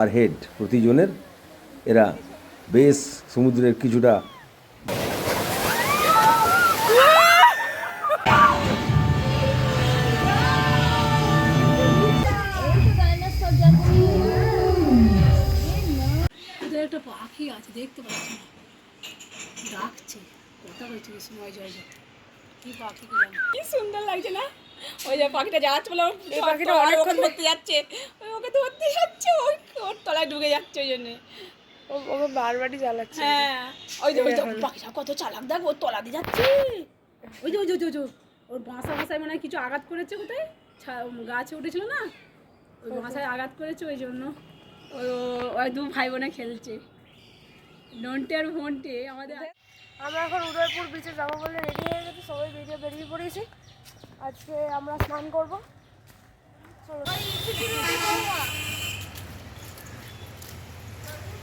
আর head প্রতিজনের এরা বেশ সমুদ্রের কিছুটা একটা পাখি আছে দেখতে পাচ্ছি না, ডাকছে, কথা বলছে সময় জয় জয়। কি পাখি কি সুন্দর লাগছে না? ওই যে পাখিটা যাচ্ছে বলে পাখিটা অনেকক্ষণ ধরতে যাচ্ছে, ওকে ধরতে যাচ্ছে, ওর তলায় ঢুকে যাচ্ছে, ওই জন্যে ওকে বারবারই জ্বালাচ্ছে। হ্যাঁ ওই যে পাখিটা কত চালাক, দেখ ওর তলা দিয়ে যাচ্ছে, ওই যে ওই যে ওই যে ওর বাসায় মানে কিছু আঘাত করেছে, কোথায় গাছে উঠেছিল না, ওই বাসায় আঘাত করেছে, ওই জন্য ওই দু ভাই বোনে খেলছে, নন্টে আর ভন্টে। আমাদের আমরা এখন উদয়পুর বিচে যাবো বলে রেডি হয়ে গেছি, সবাই বেরিয়ে পড়েছি। আজকে আমরা স্নান করবো।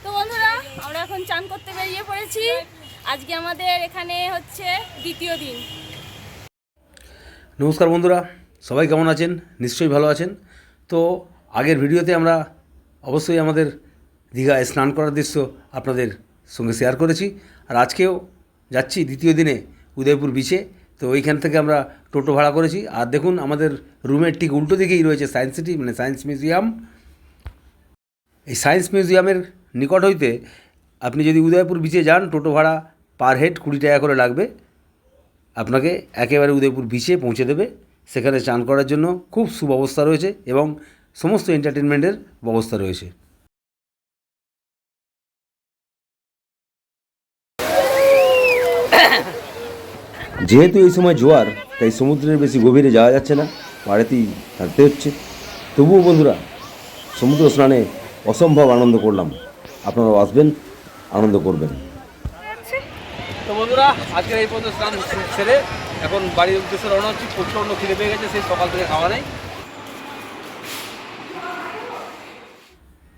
তো বন্ধুরা, আমরা এখন চান করতে বেরিয়ে পড়েছি। আজকে আমাদের এখানে হচ্ছে দ্বিতীয় দিন। নমস্কার বন্ধুরা, সবাই কেমন আছেন? নিশ্চয়ই ভালো আছেন। তো আগের ভিডিওতে আমরা অবশ্যই আমাদের দীঘায় স্নান করার দৃশ্য আপনাদের সঙ্গে শেয়ার করেছি, আর আজকেও যাচ্ছি দ্বিতীয় দিনে উদয়পুর বিচে। তো ওইখান থেকে আমরা টোটো ভাড়া করেছি, আর দেখুন আমাদের রুমের ঠিক উল্টো দিকেই রয়েছে সায়েন্স সিটি, মানে সায়েন্স মিউজিয়াম। এই সায়েন্স মিউজিয়ামের নিকট হইতে আপনি যদি উদয়পুর বিচে যান, টোটো ভাড়া পার হেড 20 টাকা করে লাগবে, আপনাকে একেবারে উদয়পুর বিচে পৌঁছে দেবে। সেখানে চান করার জন্য খুব সুব্যবস্থা রয়েছে এবং সমস্ত এন্টারটেনমেন্টের ব্যবস্থা রয়েছে। যেহেতু এই সময় জোয়ার, তাই সমুদ্রের বেশি গভীরে যাওয়া যাচ্ছে না, পাড়েতেই থাকতে হচ্ছে। তবুও বন্ধুরা, সমুদ্র স্নানে অসম্ভব আনন্দ করলাম। আপনারাও আসবেন, আনন্দ করবেন। তো বন্ধুরা, আজকের এই পর্যন্ত স্নান সেরে এখন বাড়ির উদ্দেশ্যে রওনা হচ্ছি। প্রচণ্ড খিদে পেয়ে গেছে, সেই সকাল থেকে খাওয়া নেই।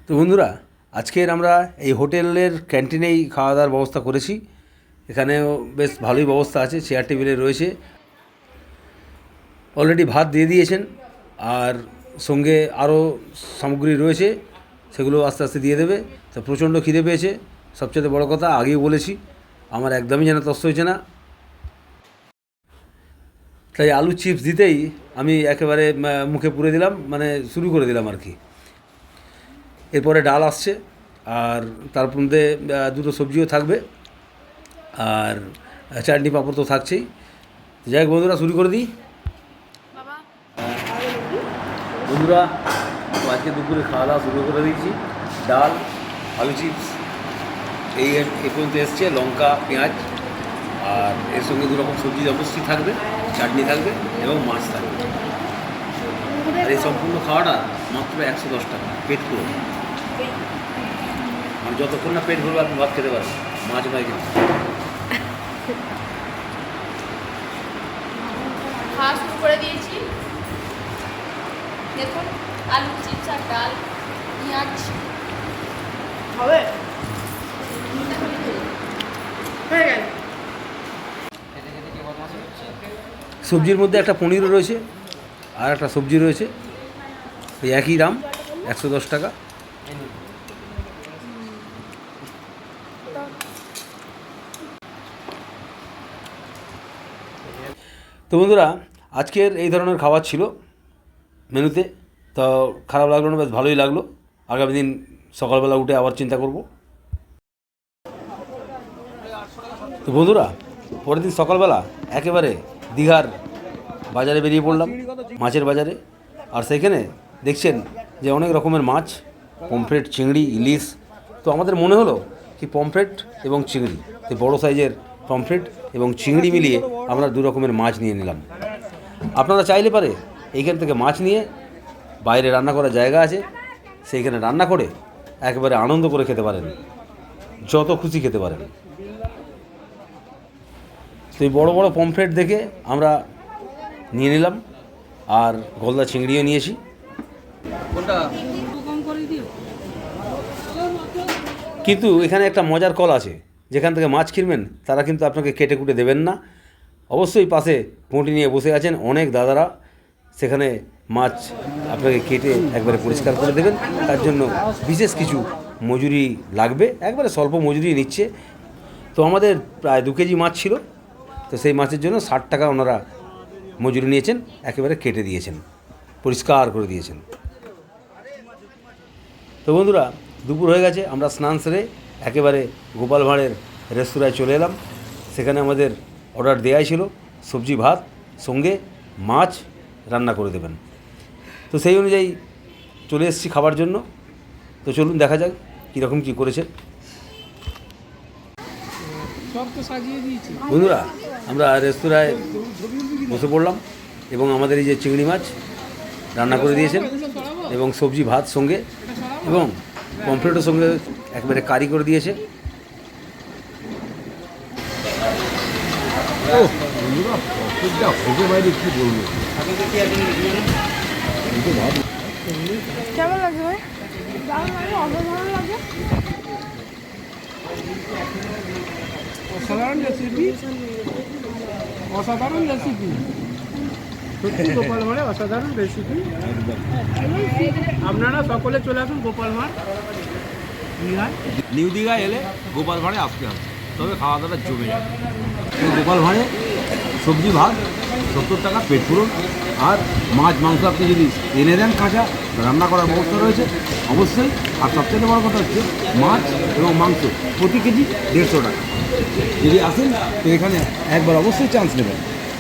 তো বন্ধুরা, আজকের আমরা এই হোটেলের ক্যান্টিনেই খাওয়া দাওয়ার ব্যবস্থা করেছি। এখানেও বেশ ভালোই ব্যবস্থা আছে, চেয়ার টেবিলে রয়েছে। অলরেডি ভাত দিয়ে দিয়েছেন, আর সঙ্গে আরও সামগ্রী রয়েছে, সেগুলো আস্তে আস্তে দিয়ে দেবে। তো প্রচণ্ড খিদে পেয়েছে। সবচেয়ে বড় কথা, আগেও বলেছি, আমার একদমই যেন তস্ত হয়েছে না। তাই আলু চিপস দিতেই আমি একেবারে মুখে পুরে দিলাম, মানে শুরু করে দিলাম আর কি। এরপরে ডাল আসছে, আর তার মধ্যে দুটো সবজিও থাকবে, আর চাটনি পাঁপড় তো থাকছেই। যাই হোক বন্ধুরা, শুরু করে দিই। বন্ধুরা, আজকে দুপুরে খাওয়া দাওয়া শুরু করে দিয়েছি। ডাল, আলু চিপস এই পর্যন্ত এসছে, লঙ্কা পেঁয়াজ, আর এর সঙ্গে দু রকম সবজি অবশ্যই থাকবে, চাটনি থাকবে এবং মাছ থাকবে। আর এই সম্পূর্ণ খাওয়াটা মাত্র 110 টাকা পেট পুরো। মানে যতক্ষণ না পেট ভরবে আপনি ভাত খেতে পারেন, মাছ নয় কিন্তু। খাওয়া শুরু করে দিয়েছি। দেখুন, আলু চিপস আর ডাল, পেঁয়াজ হবে হয়ে গেল। সবজির মধ্যে একটা পনিরও রয়েছে, আর একটা সবজি রয়েছে, এই একই দাম, 110 টাকা। তো বন্ধুরা, আজকের এই ধরনের খাবার ছিল মেনুতে। তো খারাপ লাগলো না, বেশ ভালোই লাগলো। আগামী দিন সকালবেলা উঠে আবার চিন্তা করব। তো বন্ধুরা, পরের দিন সকালবেলা একেবারে দীঘার বাজারে বেরিয়ে পড়লাম, মাছের বাজারে। আর সেখানে দেখছেন যে অনেক রকমের মাছ, পমফ্রেট, চিংড়ি, ইলিশ। তো আমাদের মনে হলো কি পমফ্রেট এবং চিংড়ি, এই বড়ো সাইজের পমফ্রেট এবং চিংড়ি মিলিয়ে আমরা দু রকমের মাছ নিয়ে নিলাম। আপনারা চাইলে পারে এইখান থেকে মাছ নিয়ে, বাইরে রান্না করার জায়গা আছে, সেইখানে রান্না করে একেবারে আনন্দ করে খেতে পারেন, যত খুশি খেতে পারেন। তো এই বড়ো বড়ো পমফ্রেট দেখে আমরা নিয়ে নিলাম, আর গলদা চিংড়িও নিয়েছি। কিন্তু এখানে একটা মজার কল আছে, যেখান থেকে মাছ কিনবেন তারা কিন্তু আপনাকে কেটে কুটে দেবেন না। অবশ্যই পাশে বঁটি নিয়ে বসে আছেন অনেক দাদারা, সেখানে মাছ আপনাকে কেটে একবারে পরিষ্কার করে দেবেন। তার জন্য বিশেষ কিছু মজুরি লাগবে, একবারে স্বল্প মজুরি নিচ্ছে। তো আমাদের প্রায় 2 কেজি মাছ ছিল, তো সেই মাছের জন্য 60 টাকা ওনারা মজুরি নিয়েছেন, একেবারে কেটে দিয়েছেন, পরিষ্কার করে দিয়েছেন। তো বন্ধুরা, দুপুর হয়ে গেছে, আমরা স্নান সেরে একেবারে গোপাল ভাঁড়ের রেস্তোরাঁয় চলে এলাম। সেখানে আমাদের অর্ডার দেওয়াই ছিল সবজি ভাত সঙ্গে মাছ রান্না করে দেবেন। তো সেই অনুযায়ী চলে এসেছি খাবার জন্য। তো চলুন দেখা যাক কীরকম কী করেছে। বন্ধুরা, আমরা রেস্তোরাঁয় বসে পড়লাম এবং আমাদের এই যে চিংড়ি মাছ রান্না করে দিয়েছেন এবং সবজি ভাত সঙ্গে এবং পমফ্রেটের সঙ্গে একবারে কারি করে দিয়েছে। কেমন লাগছে ভাই? দারুণ লাগে, অসাধারণ লাগে। অসাধারণ রেসিপি সত্যি গোপাল ভাঁড়ে অসাধারণ রেসিপি। আপনারা সকলে চলে আসুন গোপাল ভাঁড় দীঘায়। নিউ দীঘায় এলে গোপাল ভাঁড়ে আসতে হবে, তবে খাওয়া দাওয়া জমে যাবে। গোপাল ভাঁড়ে সবজি ভাত 70 টাকা পেট পুরন, আর মাছ মাংস আপনি যদি এনে দেন কাঁচা, রান্না করার ব্যবস্থা রয়েছে অবশ্যই। আর সবথেকে বড় কথা হচ্ছে মাছ এবং মাংস প্রতি কেজি 150 টাকা। যদি আসেন তো এখানে একবার অবশ্যই চান্স নেবেন।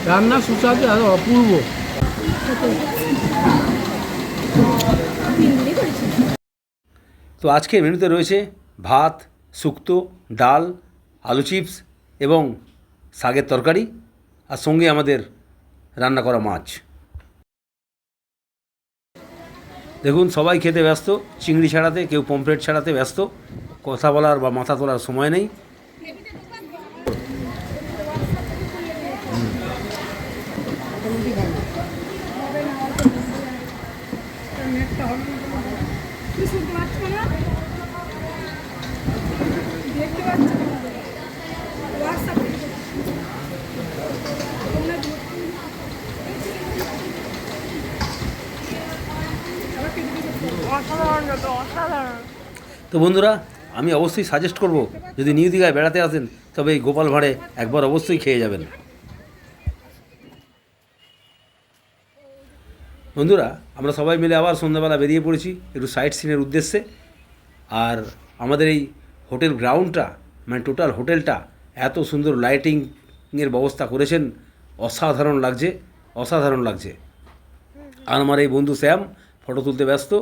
রান্না সুস্বাদু আর অপূর্ব। তো আজকের মেনুতে রয়েছে ভাত, শুক্তো, ডাল, আলু চিপস এবং শাকের তরকারি, আর সঙ্গে আমাদের রান্না করা মাছ। দেখুন, সবাই খেতে ব্যস্ত, চিংড়ি ছাড়াতে, কেউ পমফ্রেট ছাড়াতে ব্যস্ত। কথা বলার বা মাথা তোলার সময় নেই। তো বন্ধুরা, আমি অবশ্যই সাজেস্ট করব, যদি নিউ দীঘায় বেড়াতে আসেন তবে এই গোপাল ভাঁড়ে একবার অবশ্যই খেয়ে যাবেন। বন্ধুরা, আমরা সবাই মিলে আবার সন্ধ্যাবেলা বেরিয়ে পড়েছি একটু সাইট সিনের উদ্দেশ্যে। আর আমাদের এই হোটেল গ্রাউন্ডটা, মানে টোটাল হোটেলটা এত সুন্দর লাইটিংয়ের ব্যবস্থা করেছেন, অসাধারণ লাগছে, অসাধারণ লাগছে। আর আমার এই বন্ধু শ্যাম ফটো তুলতে ব্যস্ত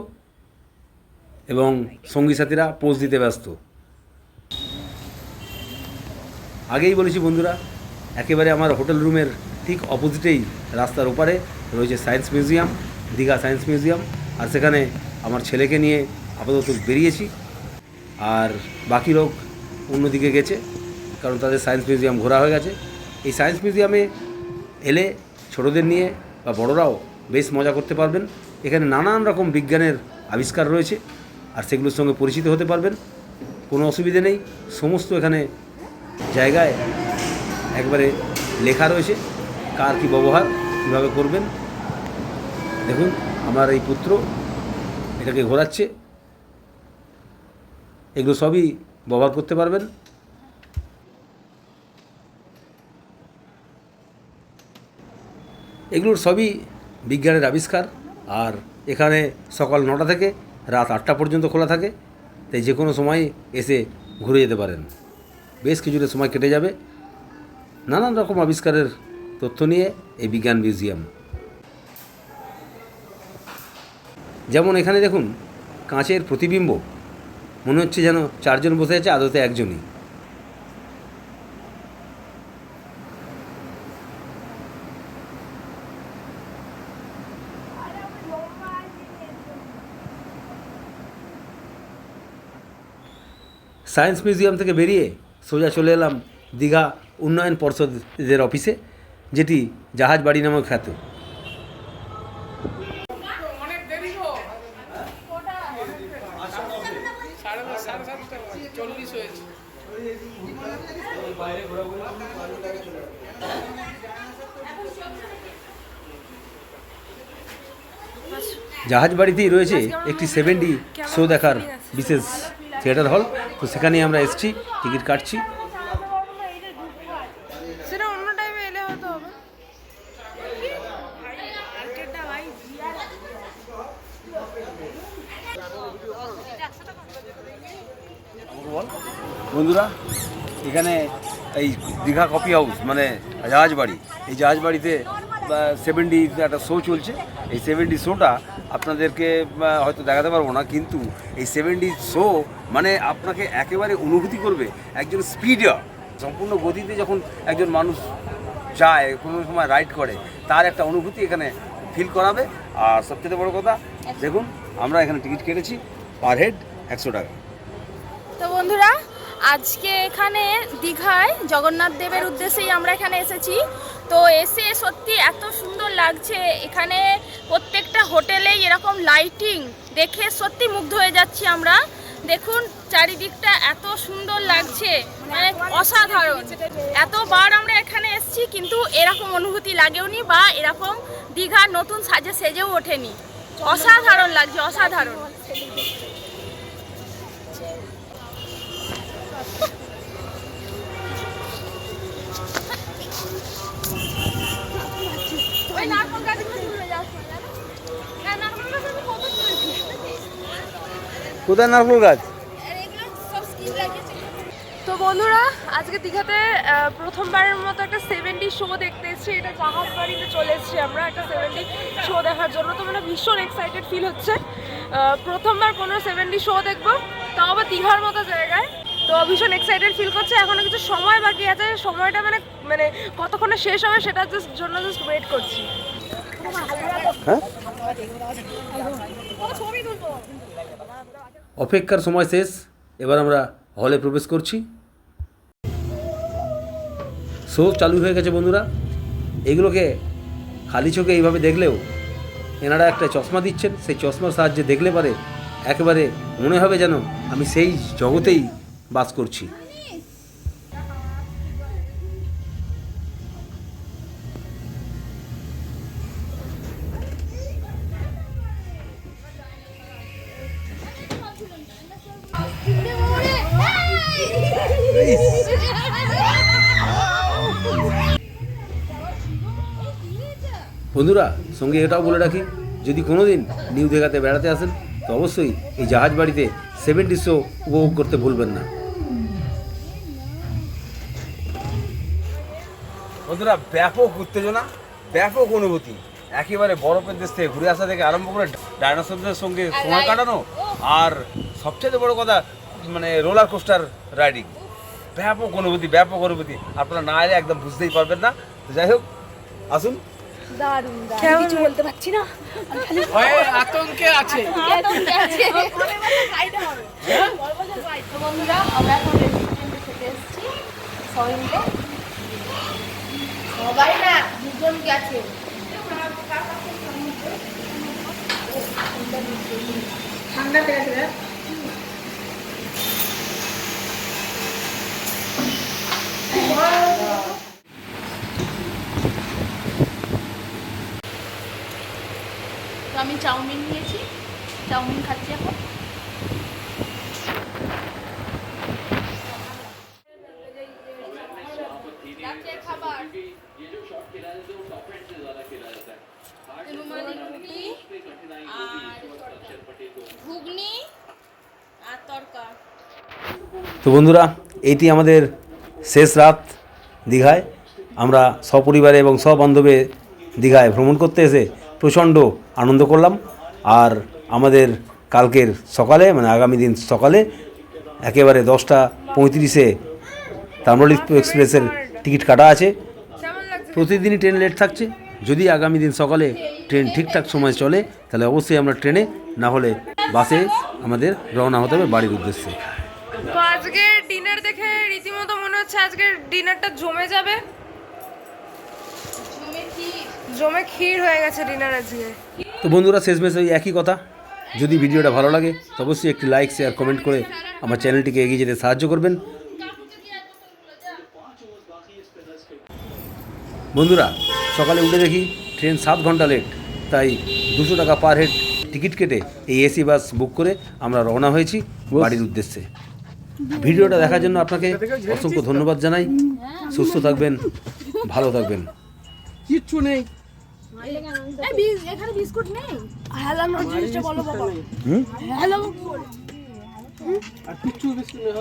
এবং সঙ্গী সাথীরা পোজ দিতে ব্যস্ত। আগেই বলেছি বন্ধুরা, একেবারে আমার হোটেল রুমের ঠিক অপোজিটেই রাস্তার ওপারে রয়েছে science museum, Digha science museum. আর সেখানে আমার ছেলেকে নিয়ে আপাতত বেরিয়েছি, আর বাকি লোক অন্যদিকে গেছে, কারণ তাদের সায়েন্স মিউজিয়াম ঘোরা হয়ে গেছে। এই সায়েন্স মিউজিয়ামে এলে ছোটদের নিয়ে বা বড়রাও বেশ মজা করতে পারবেন। এখানে নানান রকম বিজ্ঞানের আবিষ্কার রয়েছে, আর সেগুলোর সঙ্গে পরিচিত হতে পারবেন। কোনো অসুবিধে নেই, সমস্ত এখানে জায়গায় একবারে লেখা রয়েছে কার কী ব্যবহার কীভাবে করবেন। দেখুন, আমার এই পুত্র এটাকে ঘোরাচ্ছে, এগুলো সবই ব্যবহার করতে পারবেন। এগুলোর সবই বিজ্ঞানের আবিষ্কার। আর এখানে সকাল 9টা থেকে রাত 8টা পর্যন্ত খোলা থাকে, তাই যে কোনো সময় এসে ঘুরে যেতে পারেন। বেশ কিছুটা সময় কেটে যাবে নানান রকম আবিষ্কারের তথ্য নিয়ে এই বিজ্ঞান মিউজিয়াম। যেমন এখানে দেখুন, কাঁচের প্রতিবিম্ব, মনে হচ্ছে যেন 4 জন বসে আছে, আদতে একজনই। সায়েন্স মিউজিয়াম থেকে বেরিয়ে সোজা চলে এলাম দীঘা উন্নয়ন পর্ষদের অফিসে, যেটি জাহাজ বাড়ি নামে খ্যাত। জাহাজ বাড়িতেই রয়েছে একটি 7D শো দেখার বিশেষ থিয়েটার হল। তো সেখানেই আমরা এসেছি, টিকিট কাটছি। সেটা অন্য টাইমে এলে হয়তো হবে। বন্ধুরা, এখানে এই দীঘা কফি হাউস মানে জাহাজ বাড়ি, এই জাহাজ বাড়িতে 7D একটা শো চলছে। এই 7D শোটা আপনাদেরকে হয়তো দেখাতে পারবো না, কিন্তু এই 7D শো মানে আপনাকে একেবারে অনুভূতি করবে একজন স্পিডার, সম্পূর্ণ গতিতে যখন একজন মানুষ যায়, কোনো সময় রাইড করে, তার একটা অনুভূতি এখানে ফিল করাবে। আর সবচেয়ে বড় কথা, দেখুন আমরা এখানে টিকিট কেটেছি পার হেড 100 টাকা। তো বন্ধুরা, আজকে এখানে দীঘায় জগন্নাথ দেবের উদ্দেশ্যেই আমরা এখানে এসেছি। তো এসে সত্যি এত সুন্দর লাগছে, এখানে প্রত্যেকটা হোটেলেই এরকম লাইটিং দেখে সত্যি মুগ্ধ হয়ে যাচ্ছি আমরা। দেখুন চারিদিকটা এত সুন্দর লাগছে, মানে অসাধারণ। এতবার আমরা এখানে এসেছি কিন্তু এরকম অনুভূতি লাগেওনি, বা এরকম দীঘা নতুন সাজে সেজেও ওঠেনি। অসাধারণ লাগছে, অসাধারণ। ওই নারকেল গাছগুলো তুলে যাচ্ছে, জানো? হ্যাঁ, নারকেল গাছ আমি কত তুলেছি। কোথায় নারকেল গাছ? আর এগুলো সব স্কিন লাগিয়েছে। তো বন্ধুরা, আজকে দীঘাতে প্রথমবারের মতো একটা 7D শো দেখতে এসেছি। এটা জাহাজ বাড়িতে চলে এসেছি আমরা একটা 7D শো দেখার জন্য। তো মানে ভীষণ এক্সাইটেড ফিল হচ্ছে, প্রথমবার কোনো 7D শো দেখবো, তাও আবার দীঘার মতো জায়গায়। তো ভীষণ এক্সাইটেড ফিল করছে। এখনো কিছু সময় বাকি আছে, সময়টা মানে মানে কতক্ষণে শেষ হবে সেটার জন্য জাস্ট ওয়েট করছি। হ্যাঁ, অপেক্ষার সময় শেষ, এবার আমরা হলে প্রবেশ করছি। শো চালু হয়ে গেছে বন্ধুরা। এগুলোকে খালি চোখে এইভাবে দেখলেও এনারা একটা চশমা দিচ্ছেন, সেই চশমার সাহায্যে দেখলে পারে একেবারে মনে হবে যেন আমি সেই জগতেই বাস করছি। বন্ধুরা, সঙ্গে এটাও বলে রাখি, যদি কোনো দিন নিউ দীঘাতে বেড়াতে আসেন তো অবশ্যই এই জাহাজ বাড়িতে 7D শো উপভোগ করতে ভুলবেন না। বন্ধুরা, ব্যাপক উত্তেজনা, ব্যাপক অনুভূতি, একেবারে বরফের দেশ থেকে ঘুরে আসা থেকে আরম্ভ করে ডাইনোসরদের সঙ্গে সময় কাটানো, আর সবচেয়ে বড় কথা মানে রোলার কোস্টার রাইডিং। ব্যাপক অনুভূতি, ব্যাপক অনুভূতি, আপনারা না এলে একদম বুঝতেই পারবেন না। তো যাই হোক, আসুন। দারুণ কিছু বলতে পারছি না, আতঙ্কে আছে। তো বন্ধুরা, আমরা এখন রেস্টুরেন্টে খেতে এসেছি সবাই মিলে। সবাই না, দুজন গেছে। ঠান্ডা লেগেছে। তো আমি চাউমিন নিয়েছি, চাউমিন খাচ্ছি এখন। খাবার রুমালি রুটি আর ঘুগনি আর তরকা। তো বন্ধুরা, এইটি আমাদের শেষ রাত দীঘায়। আমরা সপরিবারে এবং সবান্ধবে দীঘায় ভ্রমণ করতে এসে প্রচণ্ড আনন্দ করলাম। আর আমাদের কালকের সকালে মানে আগামী দিন সকালে একেবারে 10:35-এ তাম্রলিপ্ত এক্সপ্রেসের টিকিট কাটা আছে। প্রতিদিনই ট্রেন লেট থাকছে, যদি আগামী দিন সকালে ট্রেন ঠিকঠাক সময় চলে তাহলে অবশ্যই আমরা ট্রেনে, না হলে বাসে আমাদের রওনা হতে হবে বাড়ির উদ্দেশ্যে। তো আজকে ডিনার দেখে রীতিমতো মনে হচ্ছে আজকের ডিনারটা জমে যাবে, জমে ক্ষীর হয়ে গেছে ডিনার আজকে। তো বন্ধুরা, শেষমেশ ওই একই কথা, যদি ভিডিওটা ভালো লাগে তো অবশ্যই একটি লাইক, শেয়ার, কমেন্ট করে আমার চ্যানেলটিকে এগিয়ে যেতে সাহায্য করবেন। বন্ধুরা, সকালে উঠে দেখি ট্রেন 7 ঘন্টা লেট। তাই 200 টাকা পার হেড টিকিট কেটে এই এসি বাস বুক করে আমরা রওনা হয়েছি বাড়ির উদ্দেশ্যে। ভিডিওটা দেখার জন্য আপনাকে অসংখ্য ধন্যবাদ জানাই। সুস্থ থাকবেন, ভালো থাকবেন। কিচ্ছু নেই। এখানে বিস্কুট নেই। হুম? আর কিচ্ছু বেশি নেই।